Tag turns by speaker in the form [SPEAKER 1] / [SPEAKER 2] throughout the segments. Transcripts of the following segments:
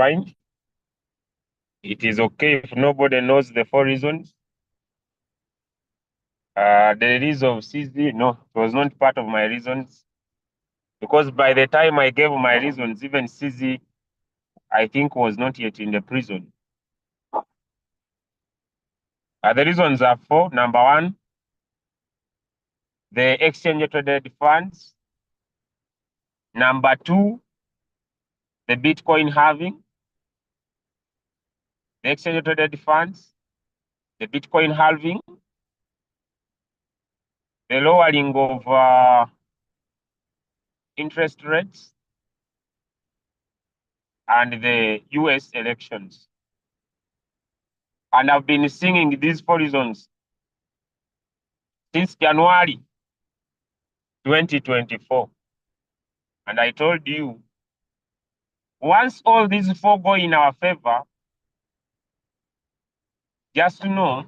[SPEAKER 1] fine. It is okay if nobody knows the 4 reasons. The release of CZ, no, it was not part of my reasons. Because by the time I gave my reasons, even CZ, I think, was not yet in the prison. The reasons are 4. Number 1, the exchange-traded funds. Number 2, the Bitcoin halving. The exchange-traded funds, the Bitcoin halving, the lowering of interest rates, and the US elections. And I've been singing these 4 reasons since January 2024. And I told you, once all these 4 go in our favor, just know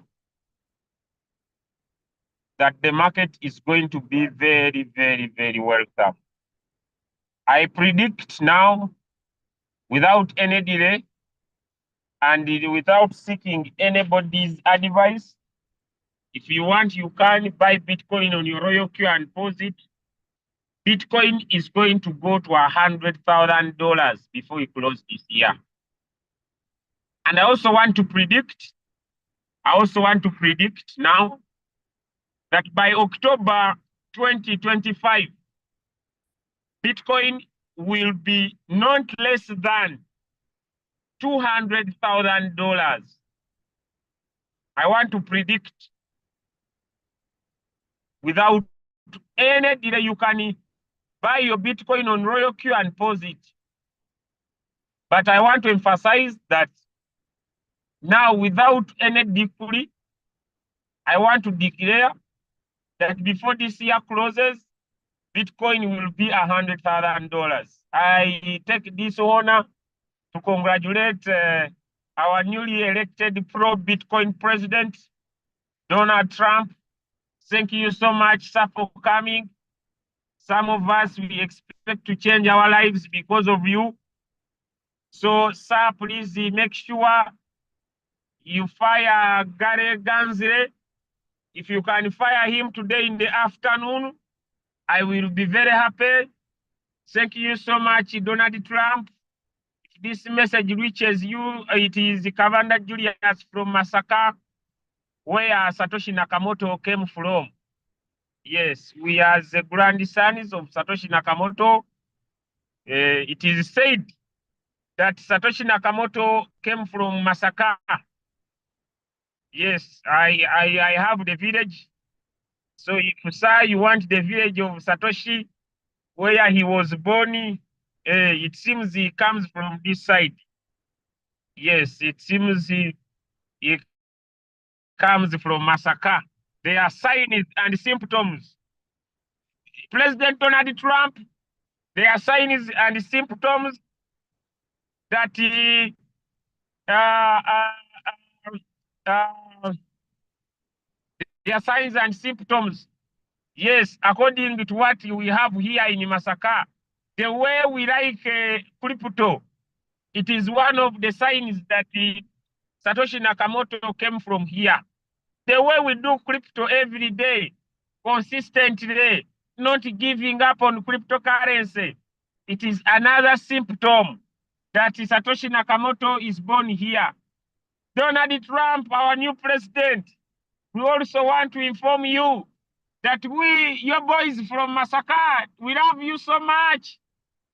[SPEAKER 1] that the market is going to be very, very, very welcome. I predict now, without any delay, and without seeking anybody's advice, if you want, you can buy Bitcoin on your Royalq and pause it. Bitcoin is going to go to $100,000 before we close this year. And I also want to predict now that by October 2025, Bitcoin will be not less than $200,000. I want to predict without any delay. You can buy your Bitcoin on Royalq and pause it. But I want to emphasize that now, without any decree, I want to declare that before this year closes, Bitcoin will be $100,000. I take this honor to congratulate our newly elected pro-Bitcoin president, Donald Trump. Thank you so much, sir, for coming. Some of us, we expect to change our lives because of you. So, sir, please make sure you fire Gary Gansire. If you can fire him today in the afternoon, I will be very happy. Thank you so much, Donald Trump. If this message reaches you, it is Commander Julius from Masaka, where Satoshi Nakamoto came from. Yes, we are the grandsons of Satoshi Nakamoto. It is said that Satoshi Nakamoto came from Masaka. Yes, I have the village. So if, sir, you want the village of Satoshi, where he was born, it seems he comes from this side. Yes, it seems he comes from Masaka. There are signs and symptoms. President Donald Trump, there are signs and symptoms that he, there are signs and symptoms. Yes, according to what we have here in Masaka, the way we like crypto, it is one of the signs that Satoshi Nakamoto came from here. The way we do crypto every day, consistently, not giving up on cryptocurrency, it is another symptom that Satoshi Nakamoto is born here. Donald Trump, our new president, we also want to inform you that we, your boys from Masaka, we love you so much.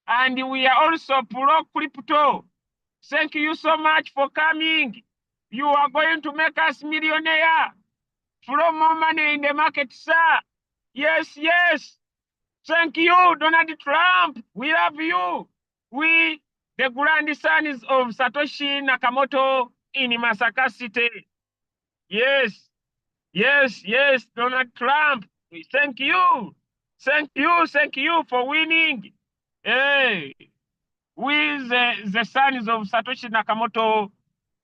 [SPEAKER 1] And we are also pro-crypto. Thank you so much for coming. You are going to make us millionaire. Throw more money in the market, sir. Yes, yes. Thank you, Donald Trump. We love you. We, the grandsons of Satoshi Nakamoto in Masaka City. Yes, yes, yes, Donald Trump. Thank you. Thank you for winning. Hey, with the sons of Satoshi Nakamoto,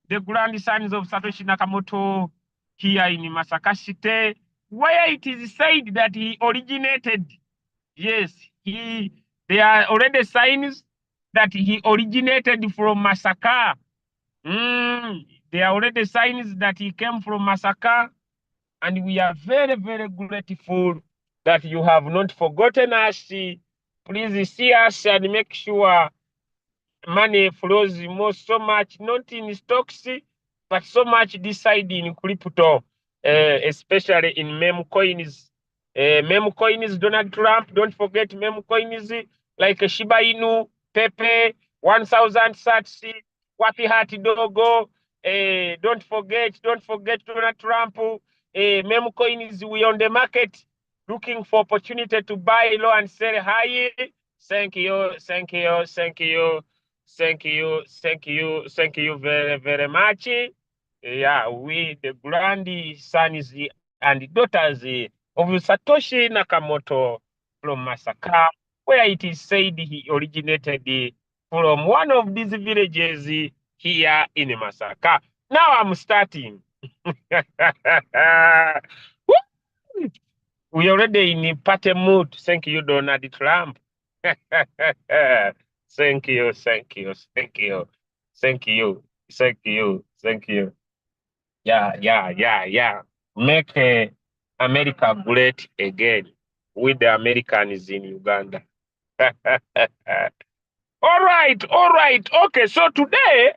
[SPEAKER 1] the grandsons of Satoshi Nakamoto here in Masaka City, where it is said that he originated. Yes, there are already signs that he originated from Massacre. There are already signs that he came from Massacre, and we are very, very grateful that you have not forgotten us. Please see us and make sure money flows more so much, not in stocks, but so much decide in crypto, especially in meme coins. Meme coins, Donald Trump, don't forget meme coins like Shiba Inu, Pepe, 1000 Sats, Wapi Hati Dogo. Don't forget Donald Trump. Meme coins, we on the market looking for opportunity to buy low and sell high. Thank you, thank you, thank you. Thank you very, very much. Yeah, we, the grandsons and daughters of Satoshi Nakamoto from Masaka, where it is said he originated from one of these villages here in Masaka. Now I'm starting. We already in party mood. Thank you, Donald Trump. Thank you, thank you, thank you, thank you, thank you, thank you. Yeah. Make America great again with the Americans in Uganda. All right. Okay, so today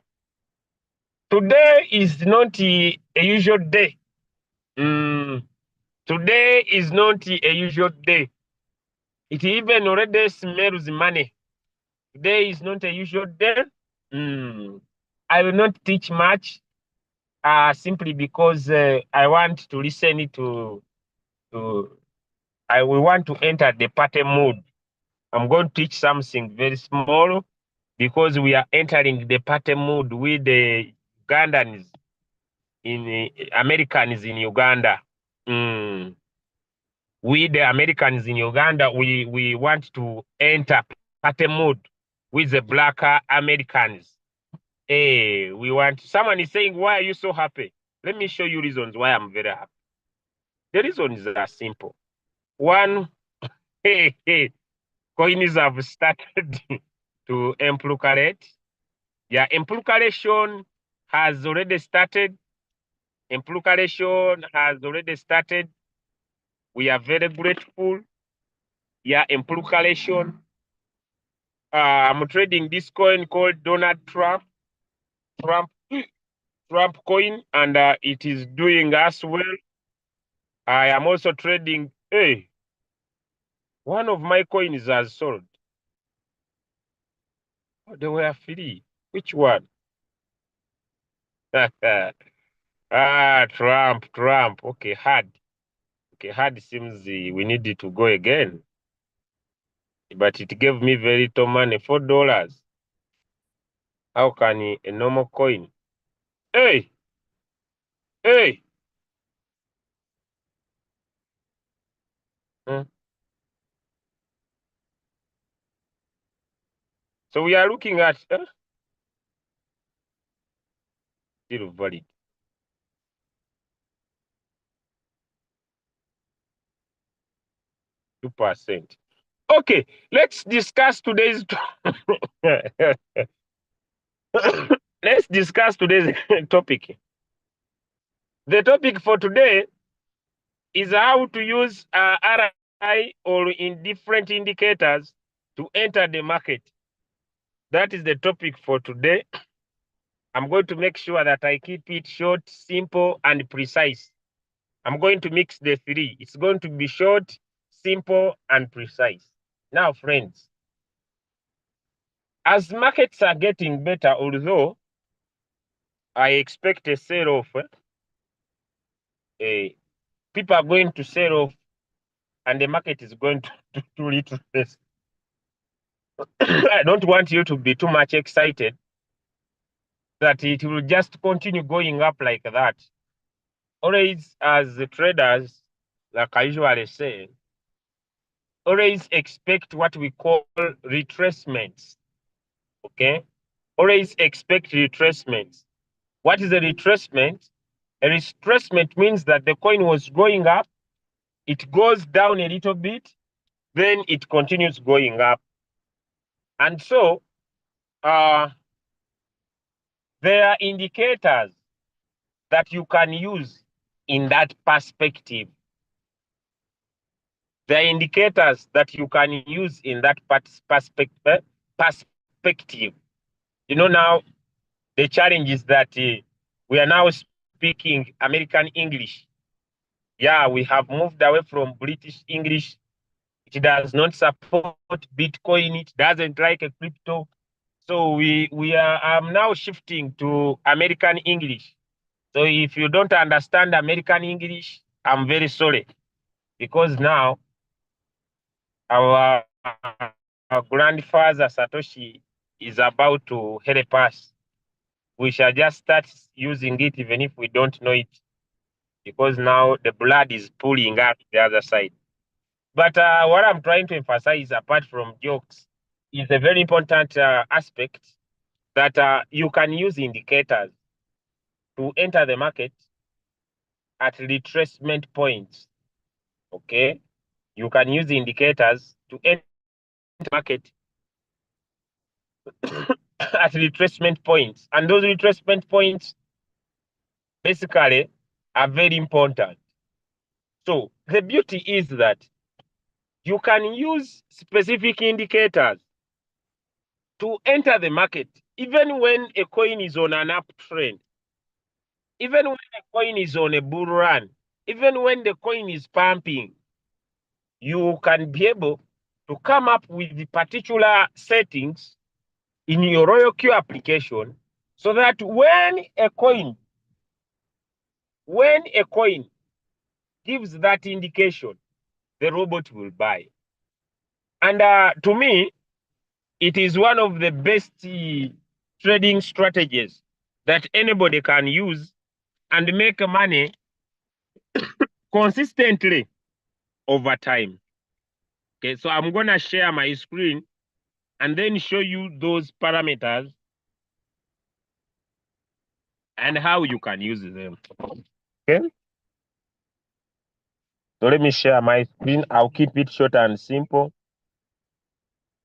[SPEAKER 1] is not a usual day. Today is not a usual day. It even already smells money. Today is not a usual day. I will not teach much, simply because I want to listen I will want to enter the party mood. I'm going to teach something very small because we are entering the party mood with the Ugandans Americans in Uganda. We, the Americans in Uganda, we want to enter party mood with the black Americans. Hey, someone is saying, why are you so happy? Let me show you reasons why I'm very happy. The reasons are simple. One, coins have started to implicate. Yeah, implication has already started. Implication has already started. We are very grateful. Yeah, implication. I'm trading this coin called Donald Trump coin, and it is doing us well. I am also trading. Hey, one of my coins has sold. Oh, they were free. Which one? Trump. Okay, hard. Okay, hard seems we needed to go again. But it gave me very little money, $4. How can a normal coin? Hey! Hmm. So we are looking at still valid. %. Okay, let's discuss today's let's discuss today's topic. The topic for today is how to use RI or in different indicators to enter the market. That is the topic for today. I'm going to make sure that I keep it short, simple, and precise. I'm going to mix the three. It's going to be short, simple, and precise. Now, friends, as markets are getting better, although I expect a sell-off, people are going to sell off, and the market is going to retrace. I don't want you to be too much excited that it will just continue going up like that. Always, as the traders, like I usually say, always expect what we call retracements. Okay? Always expect retracements. What is a retracement? A retracement means that the coin was going up, it goes down a little bit, then it continues going up. And so there are indicators that you can use in that perspective. There are indicators that you can use in that perspective. You know, now the challenge is that we are now speaking American English. Yeah, we have moved away from British English. It does not support Bitcoin. It doesn't like a crypto. So I'm now shifting to American English. So if you don't understand American English, I'm very sorry, because now our grandfather Satoshi is about to help us. We shall just start using it even if we don't know it, because now the blood is pulling up the other side. But what I'm trying to emphasize, apart from jokes, is a very important aspect that you can use indicators to enter the market at retracement points. Okay, you can use indicators to enter the market at retracement points, and those retracement points basically are very important. So the beauty is that you can use specific indicators to enter the market even when a coin is on an uptrend, even when a coin is on a bull run, even when the coin is pumping. You can be able to come up with the particular settings in your Royalq application, so that when a coin gives that indication, the robot will buy. And to me, it is one of the best trading strategies that anybody can use and make money consistently over time. Okay, so I'm going to share my screen and then show you those parameters and how you can use them. Okay. So let me share my screen. I'll keep it short and simple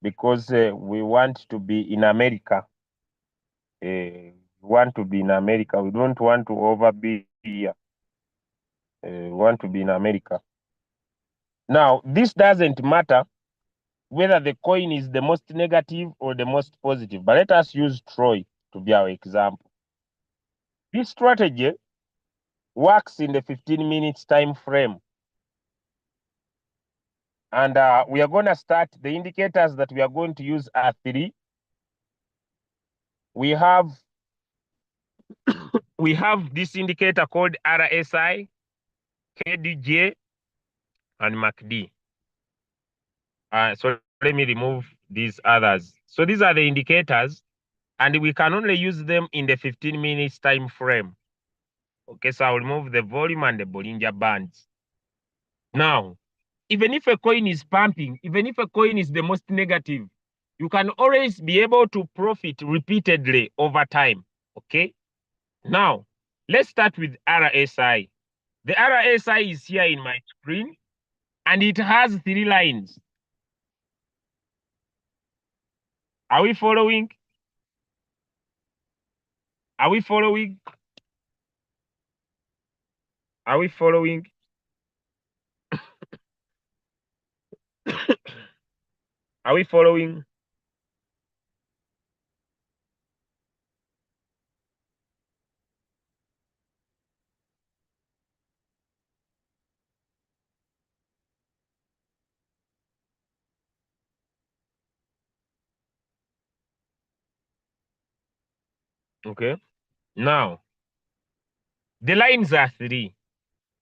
[SPEAKER 1] because we want to be in America. We want to be in America. We don't want to overbe here. We want to be in America. Now, this doesn't matter whether the coin is the most negative or the most positive, but let us use Troy to be our example. This strategy works in the 15 minutes time frame. And we are going to start. The indicators that we are going to use are 3. We have this indicator called RSI, KDJ, and MACD. So let me remove these others. So these are the indicators, and we can only use them in the 15 minutes time frame. Okay, so I'll remove the volume and the Bollinger Bands. Now, even if a coin is pumping, even if a coin is the most negative, you can always be able to profit repeatedly over time. Okay. Now, let's start with RSI. The RSI is here in my screen, and it has 3 lines. Are we following? Are we following? Are we following? Are we following? Okay. Now, the lines are 3.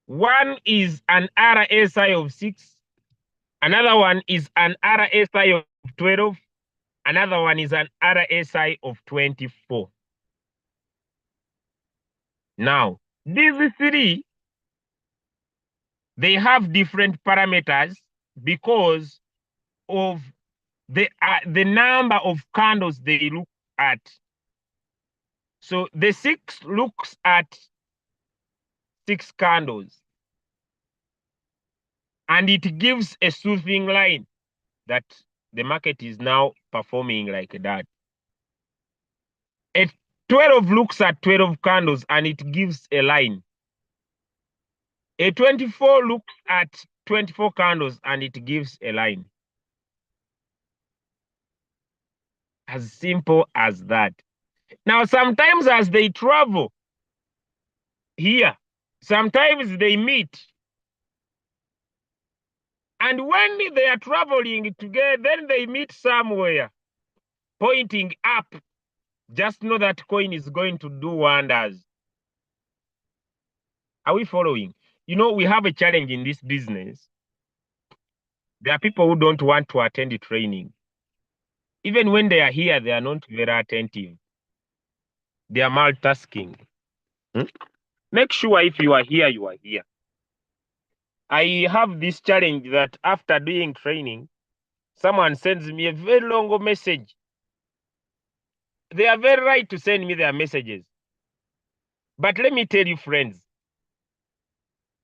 [SPEAKER 1] One is an RSI of 6. Another one is an RSI of 12. Another one is an RSI of 24. Now, these 3, they have different parameters because of the number of candles they look at. So the 6 looks at 6 candles, and it gives a soothing line that the market is now performing like that. 12 looks at 12 candles and it gives a line. A 24 looks at 24 candles and it gives a line. As simple as that. Now, sometimes as they travel here, sometimes they meet. And when they are traveling together, then they meet somewhere, pointing up. Just know that coin is going to do wonders. Are we following? You know, we have a challenge in this business. There are people who don't want to attend the training. Even when they are here, they are not very attentive. They are multitasking. Make sure if you are here, you are here. I have this challenge that after doing training, someone sends me a very long message. They are very right to send me their messages. But let me tell you, friends,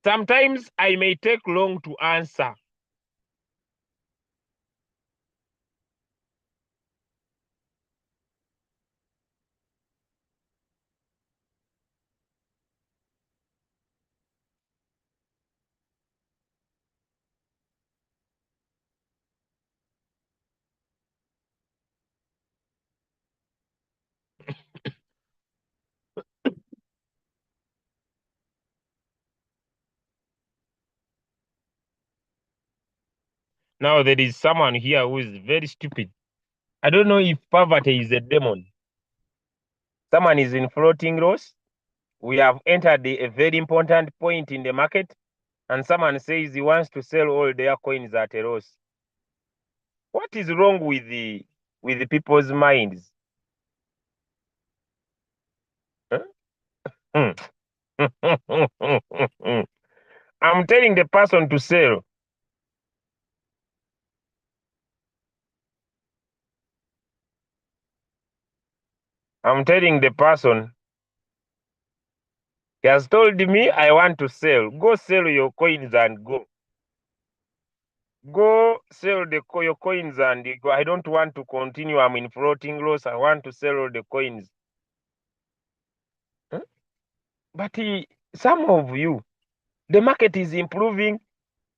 [SPEAKER 1] sometimes I may take long to answer. Now there is someone here who is very stupid. I don't know if poverty is a demon. Someone is in floating loss. We have entered a very important point in the market, and someone says he wants to sell all their coins at a loss. What is wrong with the people's minds? Huh? I'm telling the person to sell. I'm telling the person, he has told me I want to sell. Go sell your coins and go. Go sell your coins and go. I don't want to continue. I'm in floating loss. I want to sell all the coins. Huh? But some of you, the market is improving.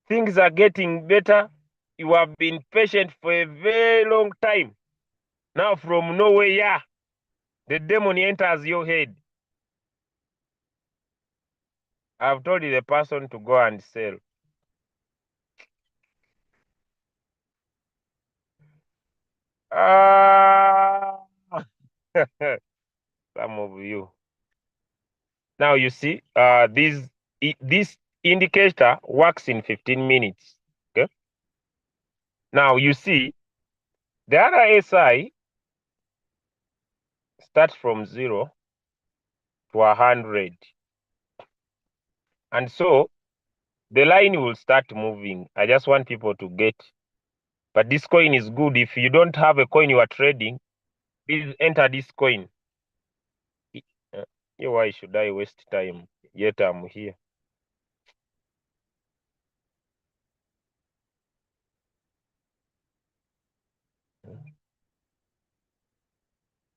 [SPEAKER 1] Things are getting better. You have been patient for a very long time. Now from nowhere, the demon enters your head. I've told the person to go and sell. Some of you. Now you see, this indicator works in 15 minutes. Okay. Now you see, the RSI starts from 0 to 100, and so the line will start moving. I just want people to get. But this coin is good. If you don't have a coin you are trading, please enter this coin. Why should I waste time? Yet I'm here.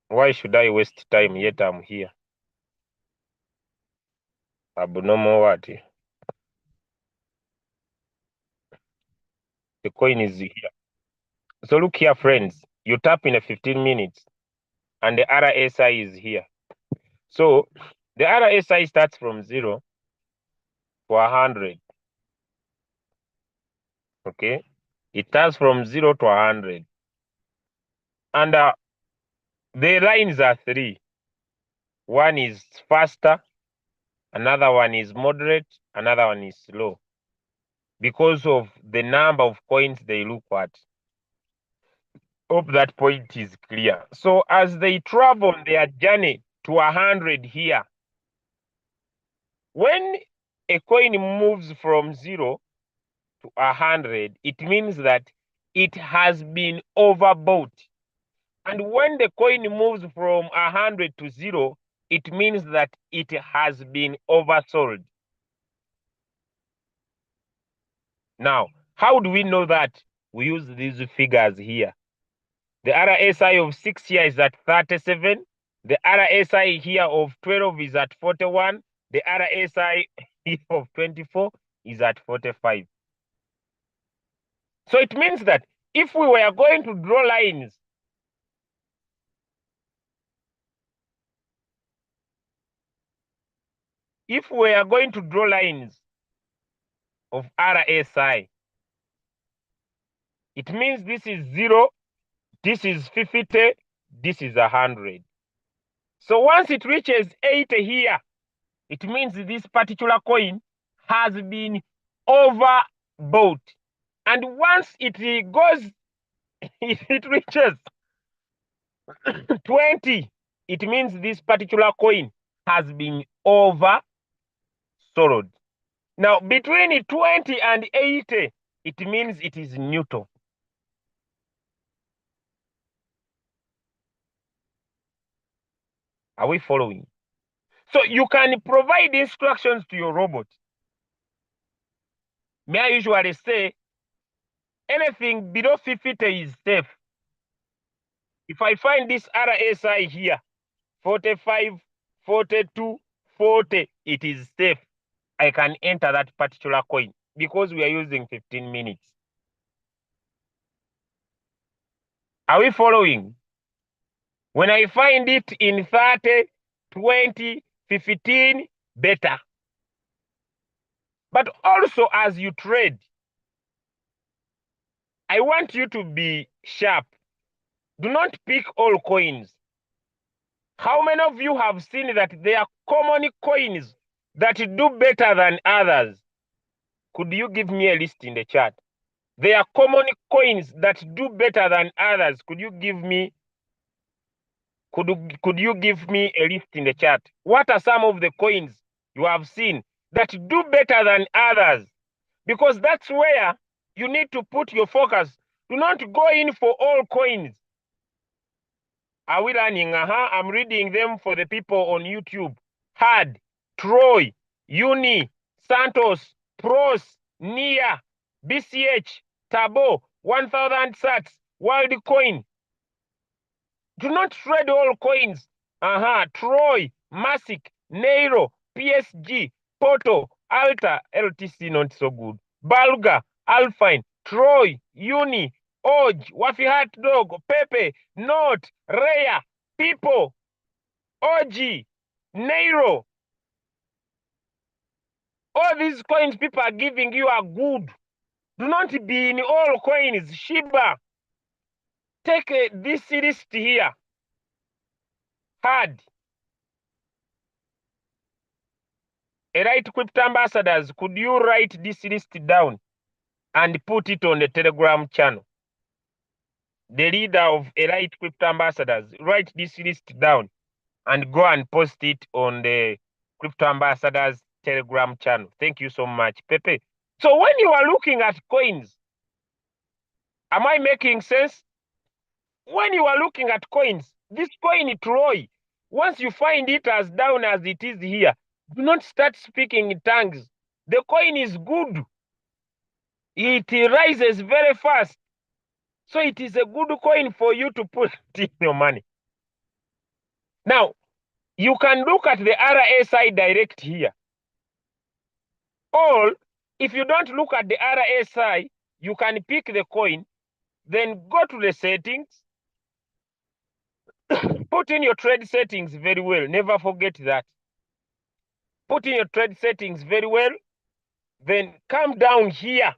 [SPEAKER 1] Why should I waste time? Yet I'm here. Abnormal what? The coin is here. So look here, friends. You tap in a 15 minutes and the RSI is here. So the RSI starts from 0 to 100. Okay. It starts from 0 to 100. And the lines are 3. One is faster, another one is moderate, another one is slow, because of the number of coins they look at. Hope that point is clear. So as they travel their journey to 100 here, when a coin moves from 0 to 100, it means that it has been overbought. And when the coin moves from 100 to 0, it means that it has been oversold. Now, how do we know that? We use these figures here. The RSI of 6 years is at 37. The RSI here of 12 is at 41. The RSI of 24 is at 45. So it means that if we were going to draw lines, of RSI, it means this is 0, this is 50, this is 100. So once it reaches 80 here, it means this particular coin has been overbought. And once it goes, if it reaches 20, it means this particular coin has been oversold. Now, between 20 and 80, it means it is neutral. Are we following? So you can provide instructions to your robot. May I usually say anything below 50 is safe. If I find this RSI here, 45, 42, 40, it is safe. I can enter that particular coin because we are using 15 minutes. Are we following? When I find it in 30, 20, 15, better. But also as you trade, I want you to be sharp. Do not pick all coins. How many of you have seen that there are common coins that do better than others? Could you give me a list in the chat? There are common coins that do better than others. Could you give me a list in the chat? What are some of the coins you have seen that do better than others? Because that's where you need to put your focus. Do not go in for all coins. Are we learning? I'm reading them for the people on YouTube. Had, Troy, Uni, Santos, Pros, Nia, BCH, Tabo, 1000 Sats, WorldCoin. Do not trade all coins. Troy, Masic, Nairo, PSG, Porto, Alta, LTC not so good. Balga, Alpine, Troy, Uni, Oj, Wafi Hot Dog, Pepe, Note, Raya, People, OG, Nairo. All these coins people are giving you are good. Do not be in all coins. Shiba. Take this list here. Hard. Elite Crypto Ambassadors, could you write this list down and put it on the Telegram channel? The leader of Elite Crypto Ambassadors, write this list down and go and post it on the Crypto Ambassadors Telegram channel. Thank you so much, Pepe. So when you are looking at coins, am I making sense? When you are looking at coins, this coin Troy, once you find it as down as it is here, do not start speaking in tongues. The coin is good. It rises very fast. So it is a good coin for you to put in your money. Now, you can look at the RSI direct here. Or, if you don't look at the RSI, you can pick the coin, then go to the settings, put in your trade settings very well. Never forget that. Put in your trade settings very well. Then come down here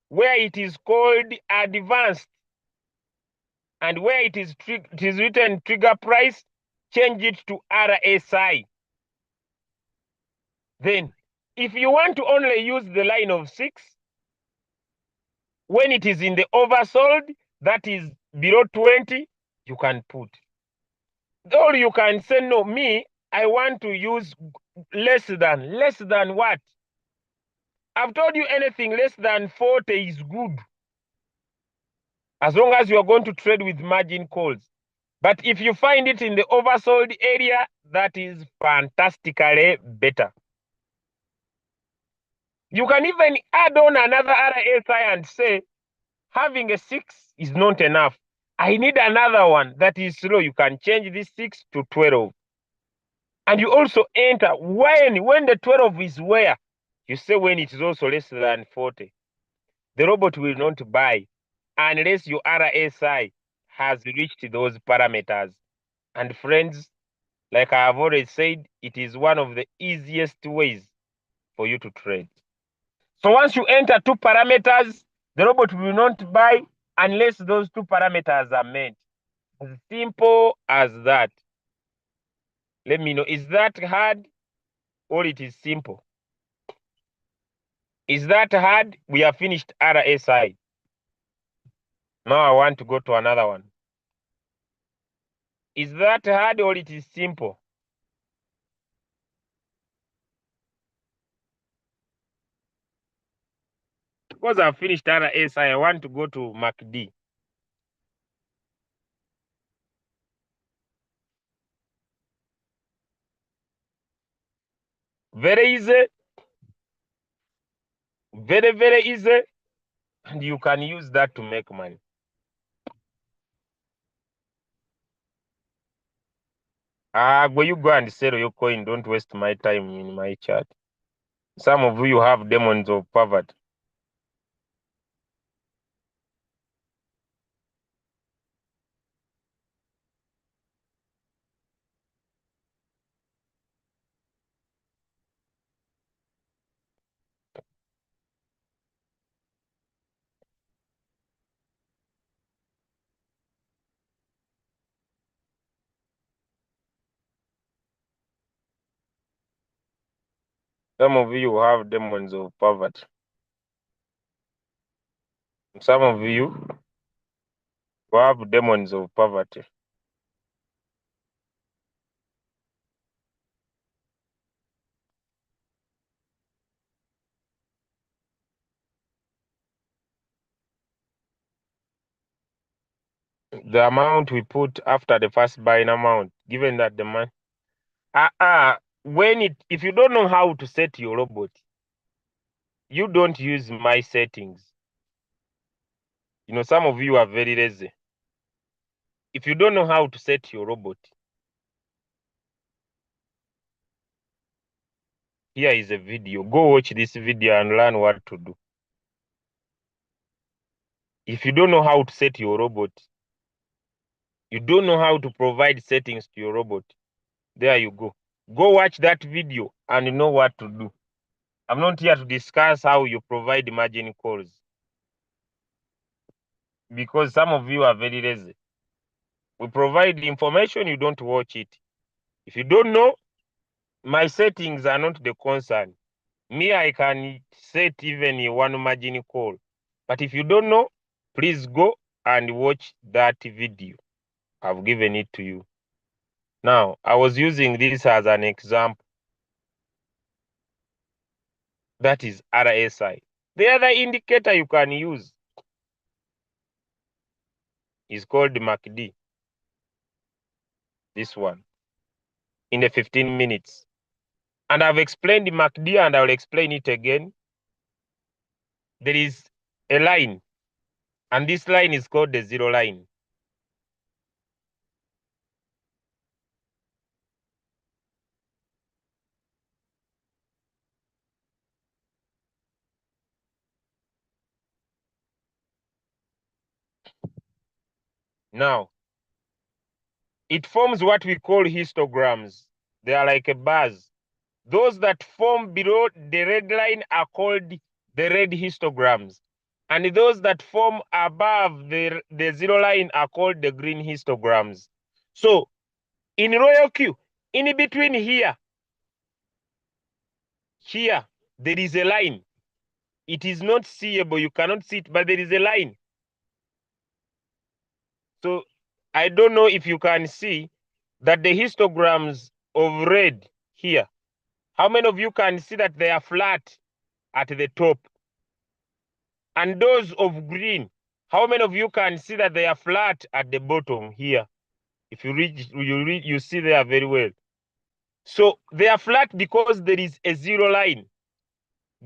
[SPEAKER 1] where it is called advanced. And where it is written trigger price, change it to RSI. Then, if you want to only use the line of 6, when it is in the oversold, that is below 20, you can put. Or you can say, no, I want to use less than. Less than what? I've told you anything less than 40 is good. As long as you are going to trade with margin calls. But if you find it in the oversold area, that is fantastically better. You can even add on another RSI and say, having a 6 is not enough. I need another one that is slow. You can change this 6 to 12. And you also enter when the 12 is where? You say when it is also less than 40. The robot will not buy unless your RSI has reached those parameters. And friends, like I have already said, it is one of the easiest ways for you to trade. So once you enter 2 parameters, the robot will not buy unless those 2 parameters are met. As simple as that. Let me know, is that hard or it is simple? Is that hard? We have finished RSI. Now I want to go to another one. Is that hard or it is simple? Because I've finished RSI, I want to go to MACD. Very easy. Very, very easy. And you can use that to make money. When you go and sell your coin, don't waste my time in my chat. Some of you have demons of poverty. Some of you have demons of poverty. Some of you have demons of poverty. The amount we put after the first buying amount, given that the man, if you don't know how to set your robot, you don't use my settings. You know, some of you are very lazy. If you don't know how to set your robot, here is a video. Go watch this video and learn what to do. If you don't know how to set your robot, you don't know how to provide settings to your robot, there you go. Go watch that video and know what to do. I'm not here to discuss how you provide margin calls, because some of you are very lazy. We provide the information, you don't watch it. If you don't know, my settings are not the concern. Me, I can set even one margin call. But if you don't know, please go and watch that video. I've given it to you. Now, I was using this as an example. That is RSI. The other indicator you can use is called MACD. This one. In the 15 minutes. And I've explained the MACD and I'll explain it again. There is a line. And this line is called the zero line. Now, it forms what we call histograms. They are like a bars. Those that form below the red line are called the red histograms. And those that form above the zero line are called the green histograms. So, in Royalq, in between here, there is a line. It is not seeable. You cannot see it, but there is a line. So, I don't know if you can see that the histograms of red here, how many of you can see that they are flat at the top? And those of green, how many of you can see that they are flat at the bottom here? If you read, you see they are very well. So they are flat because there is a zero line.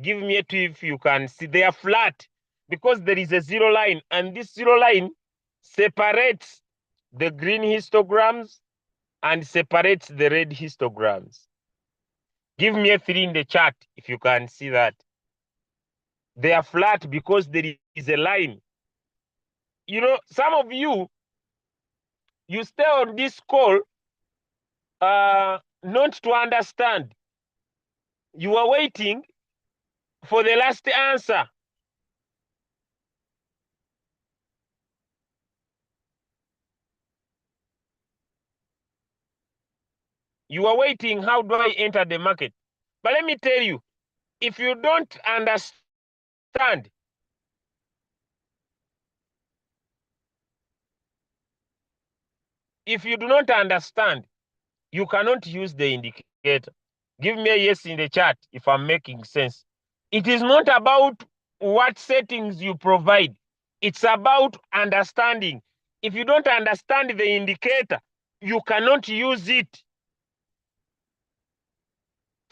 [SPEAKER 1] Give me a two if you can see. They are flat because there is a zero line. And this zero line separates the green histograms and separates the red histograms. Give me a 3 in the chart if you can see that. They are flat because there is a line. You know, some of you stay on this call not to understand. You are waiting for the last answer. You are waiting, how do I enter the market? But let me tell you, if you don't understand, if you do not understand, you cannot use the indicator. Give me a yes in the chat if I'm making sense. It is not about what settings you provide. It's about understanding. If you don't understand the indicator, you cannot use it.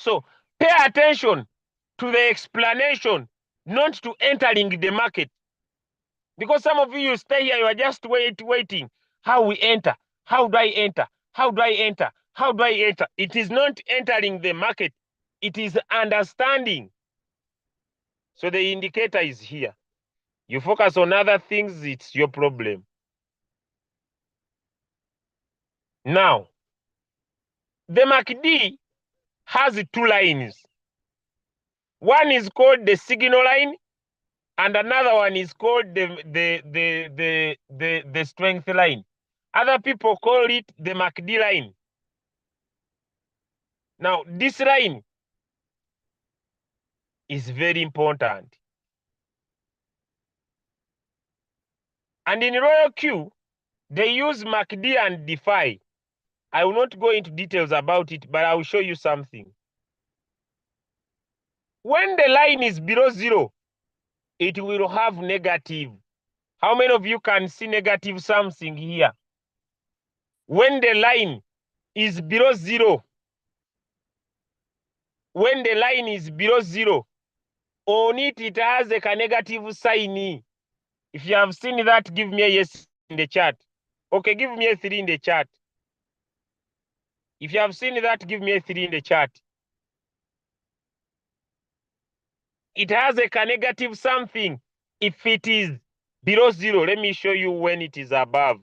[SPEAKER 1] So pay attention to the explanation, not to entering the market. Because some of you stay here, you are just waiting. How we enter? How do I enter? How do I enter? How do I enter? It is not entering the market. It is understanding. So the indicator is here. You focus on other things, it's your problem. Now, the MACD has 2 lines. One is called the signal line, and another one is called the strength line. Other people call it the MACD line. Now, this line is very important. And in Royalq, they use MACD and DeFi. I will not go into details about it, but I will show you something. When the line is below 0, it will have negative. How many of you can see negative something here? When the line is below 0, when the line is below 0, on it, it has a negative sign. If you have seen that, give me a yes in the chat. Okay, give me a 3 in the chat. If you have seen that, give me a 3 in the chat. It has a negative something if it is below 0. Let me show you when it is above.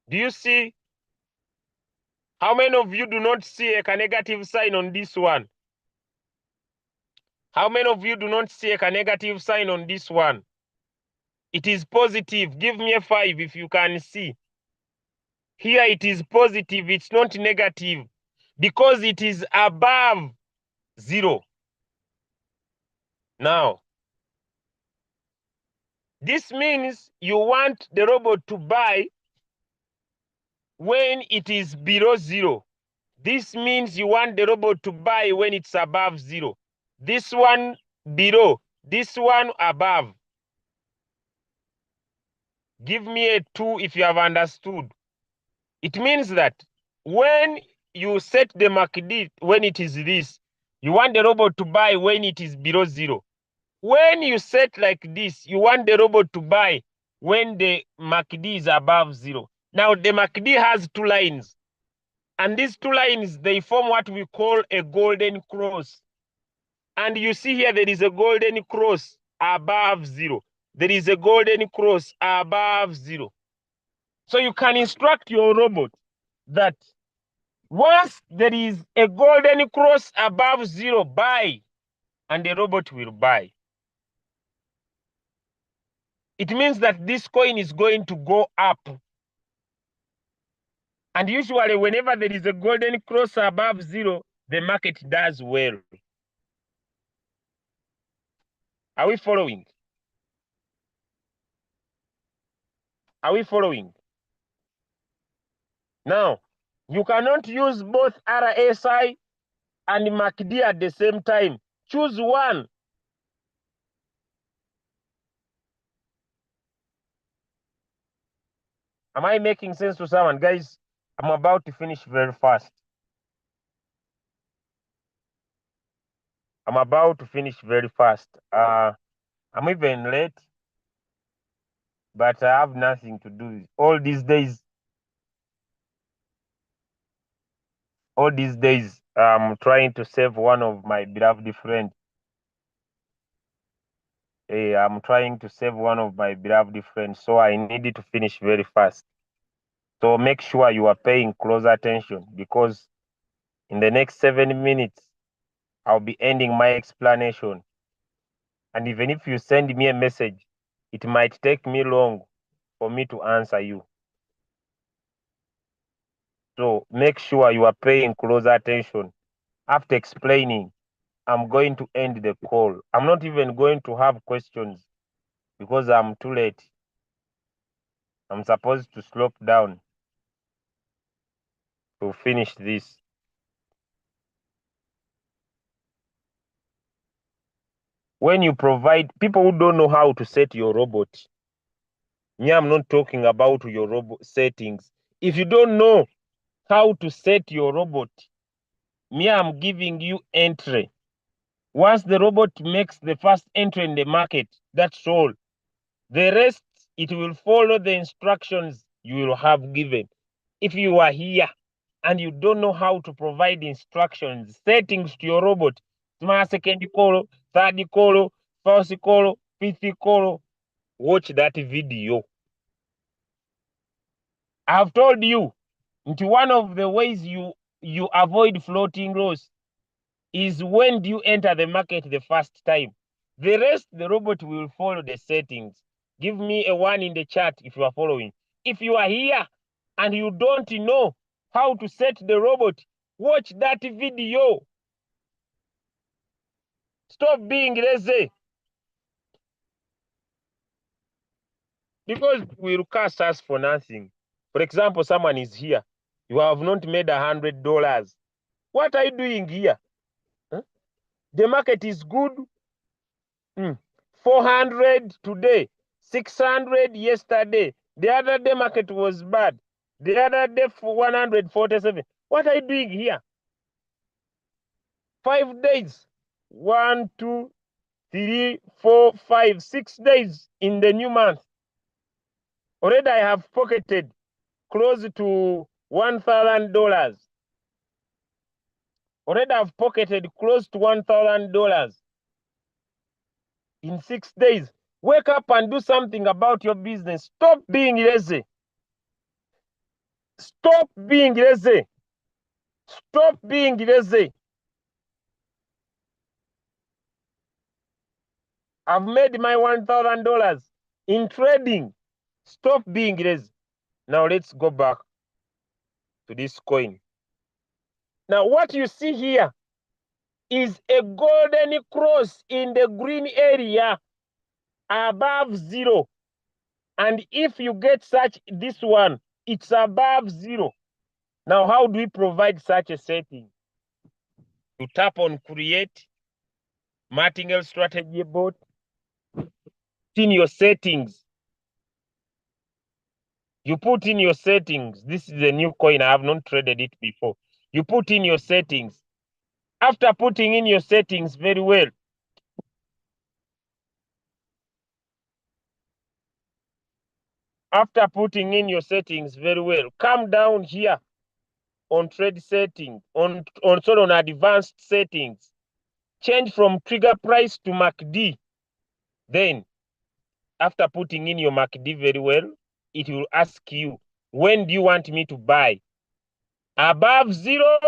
[SPEAKER 1] Do you see? How many of you do not see a negative sign on this one? How many of you do not see a negative sign on this one? It is positive. Give me a 5 if you can see. Here it is positive. It's not negative because it is above 0. Now, this means you want the robot to buy when it is below 0. This means you want the robot to buy when it's above 0. This one below, this one above. Give me a 2 if you have understood. It means that when you set the MACD when it is this, you want the robot to buy when it is below 0. When you set like this, you want the robot to buy when the MACD is above 0. Now, the MACD has 2 lines. And these 2 lines, they form what we call a golden cross. And you see here, there is a golden cross above 0. There is a golden cross above 0. So you can instruct your robot that once there is a golden cross above 0, buy, and the robot will buy. It means that this coin is going to go up. And usually, whenever there is a golden cross above 0, the market does well. Are we following? Are we following? Now, you cannot use both RSI and MACD at the same time. Choose one. Am I making sense to someone? Guys, I'm about to finish very fast. I'm about to finish very fast. I'm even late, but I have nothing to do. All these days, I'm trying to save one of my beloved friends. Hey, I'm trying to save one of my beloved friends, so I needed to finish very fast. So make sure you are paying close attention, because in the next 7 minutes, I'll be ending my explanation. And even if you send me a message, it might take me long for me to answer you. So make sure you are paying close attention. After explaining, I'm going to end the call. I'm not even going to have questions because I'm too late. I'm supposed to slow down to finish this. When you provide, people who don't know how to set your robot, me, I'm not talking about your robot settings. If you don't know how to set your robot, me, I'm giving you entry. Once the robot makes the first entry in the market, that's all. The rest, it will follow the instructions you will have given. If you are here and you don't know how to provide instructions, settings to your robot, my second call, third call, fourth call, fifth call, watch that video. I've told you, one of the ways you avoid floating loss is when you enter the market the first time. The rest, the robot will follow the settings. Give me a 1 in the chat if you are following. If you are here and you don't know how to set the robot, watch that video. Stop being lazy. Because we'll cast us for nothing. For example, someone is here. You have not made $100. What are you doing here? Huh? The market is good. 400 today, 600 yesterday. The other day market was bad. The other day for 147. What are you doing here? 5 days. 1, 2, 3, 4, 5, 6 days in the new month. Already I have pocketed close to $1,000. Already I've pocketed close to $1,000 in 6 days. Wake up and do something about your business. Stop being lazy. Stop being lazy. Stop being lazy. I've made my $1,000 in trading. Stop being lazy. Now let's go back to this coin. Now what you see here is a golden cross in the green area above zero. And if you get such this one, it's above zero. Now how do we provide such a setting? You tap on create martingale strategy board. In your settings, you put in your settings. This is a new coin. I have not traded it before. You put in your settings. After putting in your settings very well, come down here on trade settings, on advanced settings. Change from trigger price to MACD. Then, after putting in your MACD very well, it will ask you, when do you want me to buy? Above zero,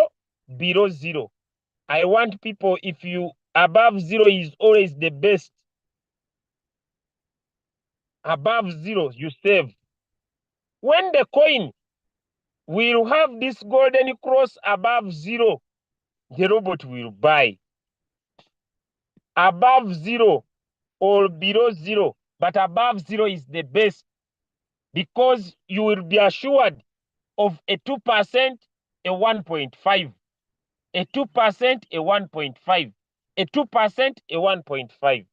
[SPEAKER 1] below zero. I want people, if you above zero is always the best. Above zero, you save. When the coin will have this golden cross above zero, the robot will buy. Above zero or below zero, but above zero is the best, because you will be assured of a 2%, a 1.5, a 2%, a 1.5, a 2%, a 1.5.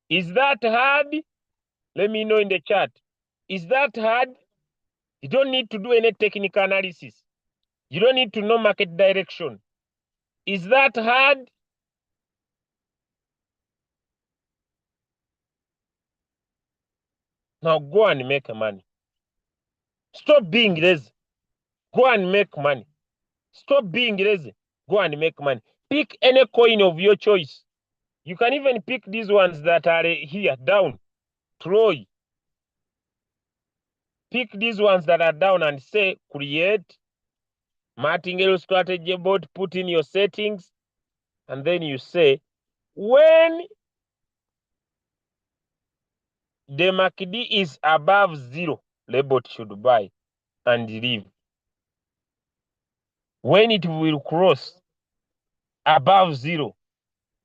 [SPEAKER 1] Is that hard? Let me know in the chat. Is that hard? You don't need to do any technical analysis. You don't need to know market direction. Is that hard? Now go and make money. Stop being lazy. Go and make money. Stop being lazy. Go and make money. Pick any coin of your choice. You can even pick these ones that are here, down. Troy. Pick these ones that are down and say, create martingale strategy board, put in your settings, and then you say, when the MACD is above 0, Robot should buy and leave. When it will cross above 0,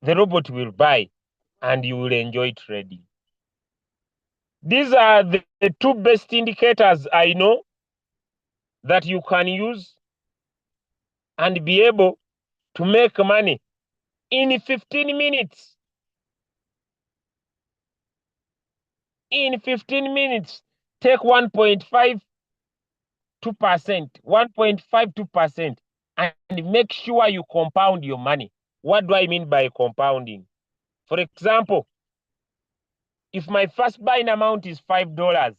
[SPEAKER 1] the robot will buy and you will enjoy trading. These are the two best indicators I know that you can use and be able to make money in 15 minutes. In 15 minutes, take 1.52%, 1.52%, and make sure you compound your money. What do I mean by compounding? For example, if my first buying amount is $5,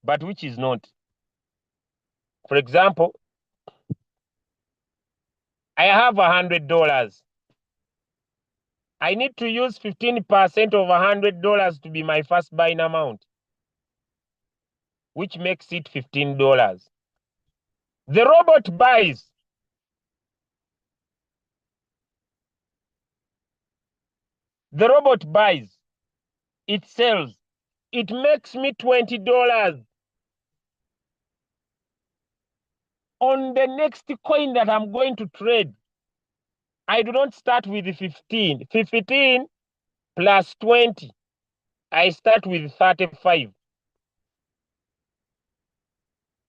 [SPEAKER 1] but which is not. For example, I have $100. I need to use 15% of $100 to be my first buying amount, which makes it $15. The robot buys. The robot buys. It sells. It makes me $20. On the next coin that I'm going to trade, I do not start with 15. 15 plus 20. I start with 35.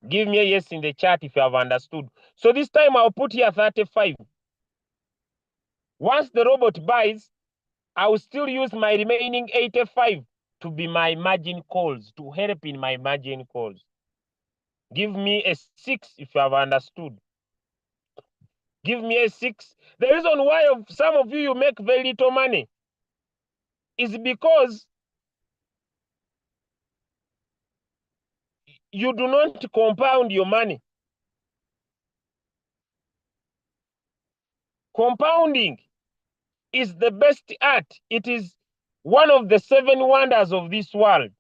[SPEAKER 1] Give me a yes in the chat if you have understood. So this time I'll put here 35. Once the robot buys, I will still use my remaining 85 to be my margin calls, to help in my margin calls. Give me a 6 if you have understood. Give me a 6. The reason why some of you make very little money is because you do not compound your money. Compounding is the best art. It is one of the 7 wonders of this world.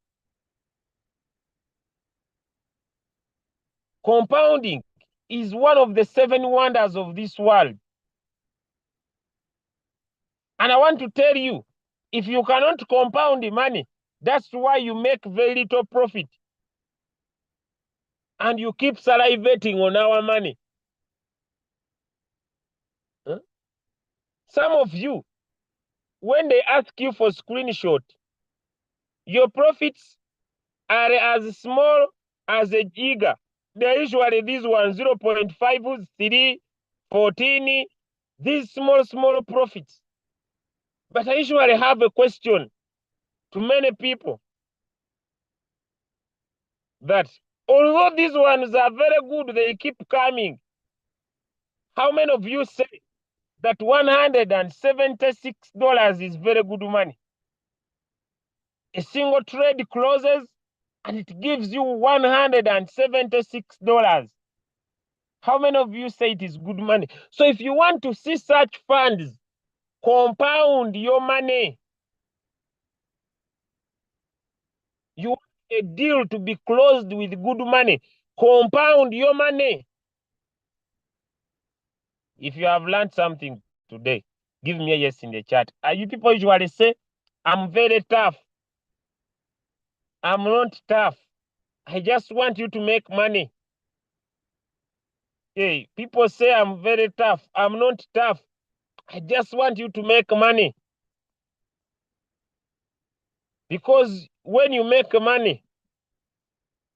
[SPEAKER 1] Compounding is one of the 7 wonders of this world. And I want to tell you, if you cannot compound the money, that's why you make very little profit. And you keep salivating on our money. Huh? Some of you, when they ask you for screenshot, your profits are as small as a giga. They're usually these ones, 0.5, 3, 14, these small profits. But I usually have a question to many people that although these ones are very good, they keep coming. How many of you say that $176 is very good money? A single trade closes and it gives you $176. How many of you say it is good money? So if you want to see such funds, compound your money. You want a deal to be closed with good money, compound your money. If you have learned something today, give me a yes in the chat. You people usually say, I'm very tough. I'm not tough. I just want you to make money. Hey, people say I'm very tough. I'm not tough. I just want you to make money. Because when you make money,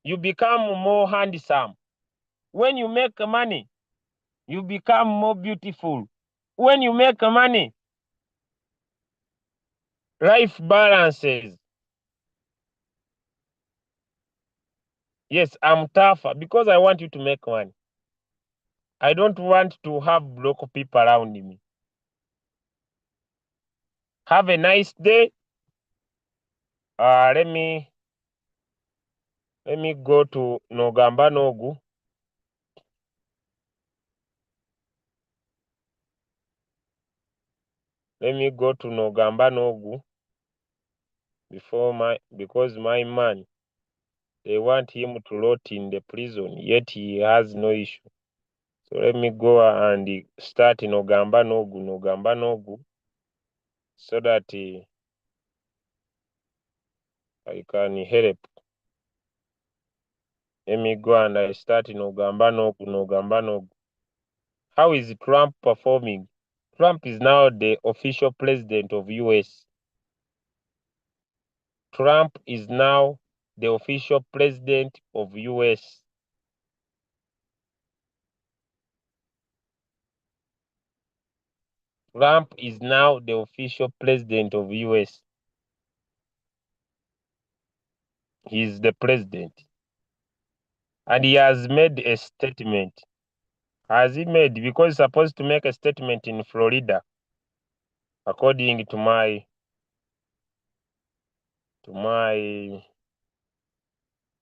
[SPEAKER 1] you become more handsome. When you make money, you become more beautiful. When you make money, life balances. Yes, I'm tougher because I want you to make money. I don't want to have broke people around me. Have a nice day. Let me go to Nogamba Nogu. Let me go to Nogamba Nogu because my man, they want him to rot in the prison, yet he has no issue. So let me go and start in Nogamba Nogu, so that I can help. Let me go and I start in Nogamba Nogu. How is Trump performing? Trump is now the official president of US. Trump is now the official president of US. Trump is now the official president of US. He is the president. And he has made a statement. Has he made? Because he's supposed to make a statement in Florida, according to my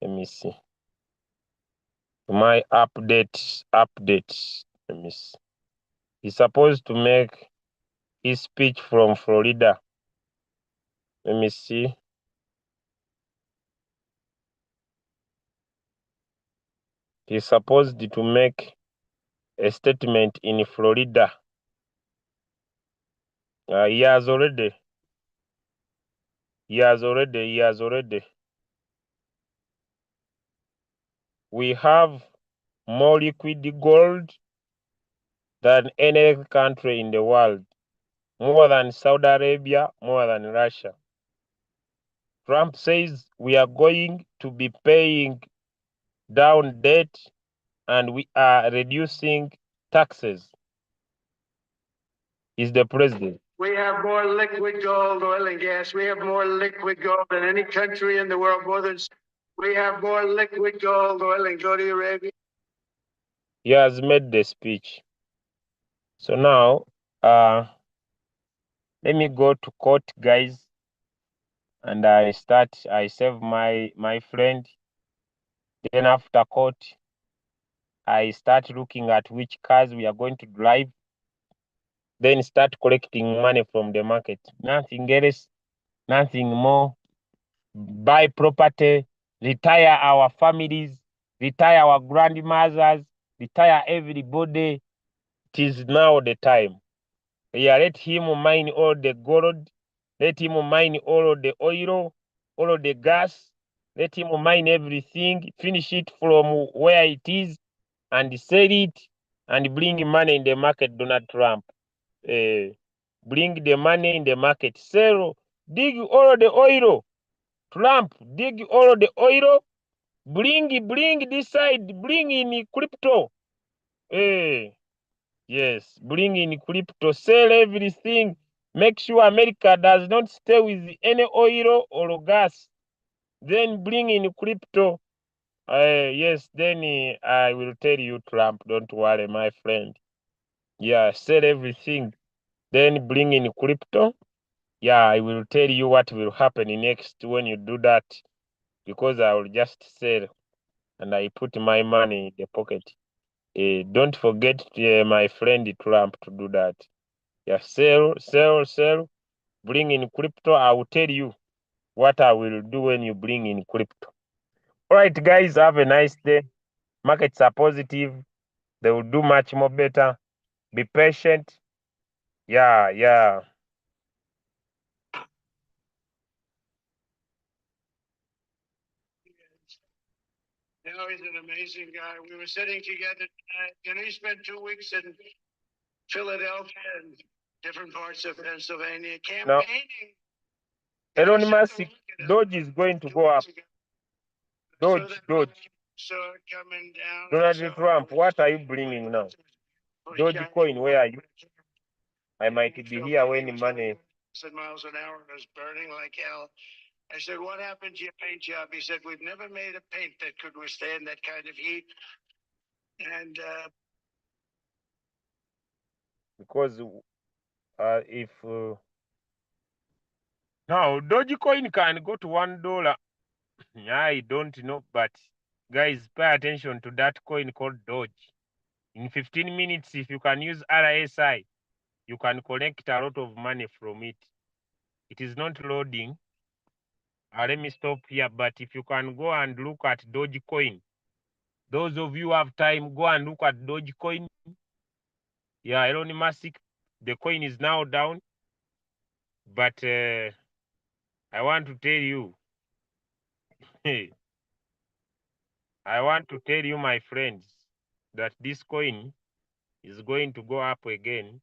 [SPEAKER 1] let me see. To my updates. Let me see. He's supposed to make his speech from Florida. Let me see. He's supposed to make a statement in Florida. He has already. We have more liquid gold than any country in the world. More than Saudi Arabia, more than Russia. Trump says we are going to be paying down debt and we are reducing taxes. He's the president.
[SPEAKER 2] We have more liquid gold, oil and gas. We have more liquid gold than any country in the world. We have more liquid gold, oil, and Saudi Arabia.
[SPEAKER 1] He has made the speech. So now, let me go to court, guys, and I save my friend. Then after court, I start looking at which cars we are going to drive. Then start collecting money from the market. Nothing else, nothing more. Buy property, retire our families, retire our grandmothers, retire everybody. It is now the time. Yeah, let him mine all the gold, let him mine all of the oil, all of the gas, let him mine everything, finish it from where it is, and sell it, and bring money in the market, Donald Trump. Bring the money in the market. Sell, dig all of the oil. Trump, dig all of the oil. Bring this side. Bring in crypto. Yes, bring in crypto. Sell everything. Make sure America does not stay with any oil or gas. Then bring in crypto. Yes, then I will tell you, Trump. Don't worry, my friend. Yeah, sell everything. Then bring in crypto. Yeah, I will tell you what will happen next when you do that, because I will just sell and I put my money in the pocket. Don't forget, my friend Trump, to do that. Yeah, sell. Bring in crypto. I will tell you what I will do when you bring in crypto. All right, guys, have a nice day. Markets are positive. They will do much more better. Be patient. Yeah.
[SPEAKER 2] Now he's an amazing guy. We were sitting together tonight. He spent 2 weeks in Philadelphia and different parts of Pennsylvania campaigning.
[SPEAKER 1] Elon Musk, Doge is going to go up. Doge.
[SPEAKER 2] Coming down.
[SPEAKER 1] Donald Trump, what are you bringing now? Dogecoin, where are you? I might be here when money.
[SPEAKER 2] 100 miles an hour and was burning like hell. I said, what happened to your paint job? He said, we've never made a paint that could withstand that kind of heat. And
[SPEAKER 1] because if Now, Dogecoin can go to $1. I don't know, but guys, pay attention to that coin called Doge. In 15 minutes, if you can use RSI, you can collect a lot of money from it. It is not loading. Let me stop here, but if you can go and look at Dogecoin, those of you who have time, go and look at Dogecoin. Yeah, Elon Musk, the coin is now down, but I want to tell you, I want to tell you, my friends, that this coin is going to go up again.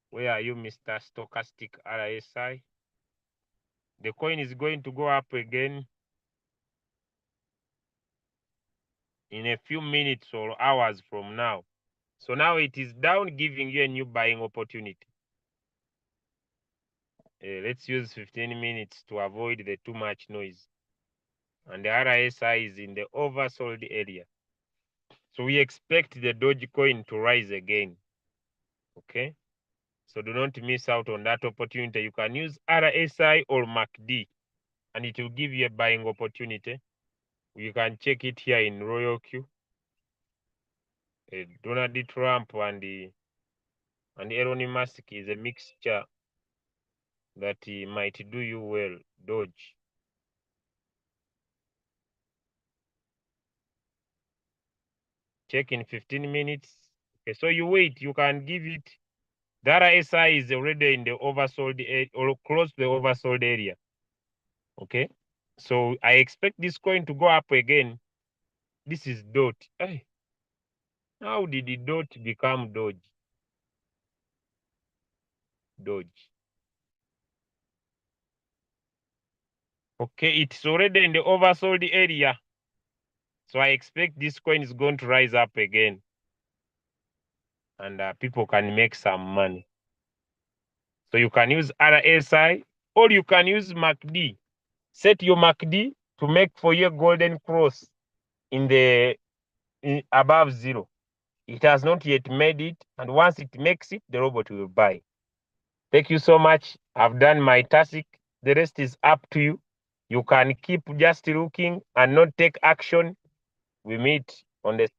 [SPEAKER 1] Where are you, Mr. Stochastic RSI? The coin is going to go up again in a few minutes or hours from now. So now it is down, giving you a new buying opportunity. Let's use 15 minutes to avoid the too much noise. And the RSI is in the oversold area. So we expect the Dogecoin to rise again. Okay? So do not miss out on that opportunity. You can use RSI or MACD, and it will give you a buying opportunity. You can check it here in Royalq. Donald Trump and Elon Musk is a mixture that might do you well. Doge. Check in 15 minutes. Okay, so you wait. You can give it. The RSI is already in the oversold area or close to the oversold area. Okay, so I expect this coin to go up again. This is DOT. Hey, how did the DOT become Doge? Doge. Okay, it's already in the oversold area. So I expect this coin is going to rise up again. And people can make some money. So you can use RSI or you can use MACD. Set your MACD to make for your golden cross in above 0. It has not yet made it, and once it makes it, the robot will buy. Thank you so much. I've done my task. The rest is up to you. You can keep just looking and not take action. We meet on the